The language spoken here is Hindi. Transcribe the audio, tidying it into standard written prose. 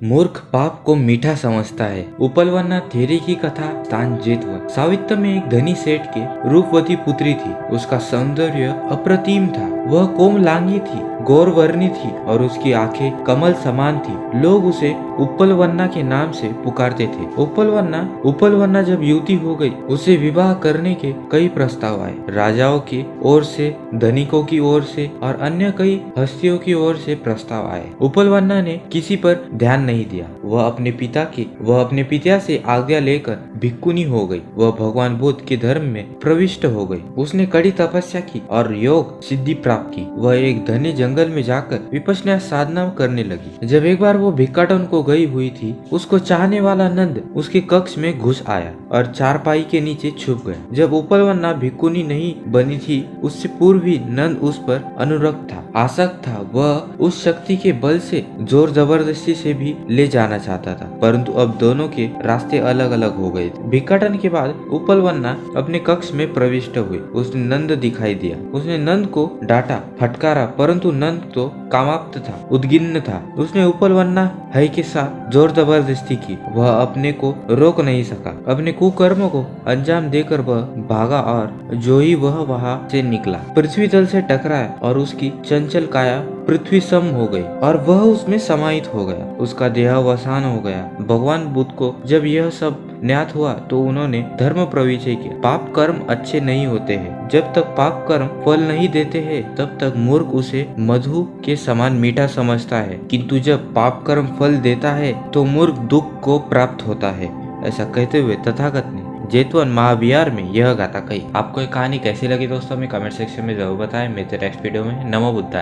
मूर्ख पाप को मीठा समझता है। उपलवन्ना थेरी की कथा स्थान जेतवन। सावित्र में एक धनी सेठ के रूपवती पुत्री थी। उसका सौंदर्य अप्रतिम था। वह कोमलांगी थी, गौरवर्णी थी और उसकी आंखें कमल समान थी। लोग उसे उपलवन्ना के नाम से पुकारते थे। उपलवन्ना जब युवती हो गई, उसे विवाह करने के कई प्रस्ताव आए। राजाओं की ओर से, धनिकों की ओर से और अन्य कई हस्तियों की ओर से प्रस्ताव आए। उपलवन्ना ने किसी पर ध्यान नहीं दिया। वह अपने पिता से आज्ञा लेकर भिक्षुनी हो गई। वह भगवान बुद्ध के धर्म में प्रविष्ट हो गई। उसने कड़ी तपस्या की और योग सिद्धि प्राप्त की। वह एक घने जंगल में जाकर विपश्यना साधना करने लगी। जब एक बार वो भिक्षाटन को गई हुई थी, उसको चाहने वाला नंद उसके कक्ष में घुस आया और चारपाई के नीचे छुप गया। जब उपलवन्ना भिक्षुनी नहीं बनी थी, उससे पूर्व ही नंद उस पर अनुरक्त था, आसक्त था। वह उस शक्ति के बल से जोर जबरदस्ती से भी ले जाना चाहता था, परंतु अब दोनों के रास्ते अलग अलग हो गए थे। भिक्षाटन के बाद उपलवन्ना अपने कक्ष में प्रविष्ट हुई। उसने नंद दिखाई दिया। उसने नंद को डांटा, फटकारा, परंतु नंद तो कामाप्त था, उद्गिन्न था। उसने उपलवन्ना है के साथ जोर जबरदस्ती की। वह अपने को रोक नहीं सका। अपने कुकर्मों को अंजाम देकर वह भागा और जो ही वह वहां से निकला, पृथ्वी तल से टकराया और उसकी चंचल काया पृथ्वी सम हो गई और वह उसमें समाहित हो गया। उसका देह अवसान हो गया। भगवान बुद्ध को जब यह सब ज्ञात हुआ तो उन्होंने धर्म प्रविचय किया। पाप कर्म अच्छे नहीं होते हैं। जब तक पाप कर्म फल नहीं देते हैं, तब तक मूर्ख उसे मधु के समान मीठा समझता है, किंतु जब पाप कर्म फल देता है तो मूर्ख दुख को प्राप्त होता है। ऐसा कहते हुए तथागत ने जेतवन महाविहार में यह गाथा कही। आपको ये कहानी कैसी लगी दोस्तों, हमें कमेंट सेक्शन में जरूर बताएं। मिलते हैं नेक्स्ट वीडियो में। नमो बुद्धाय।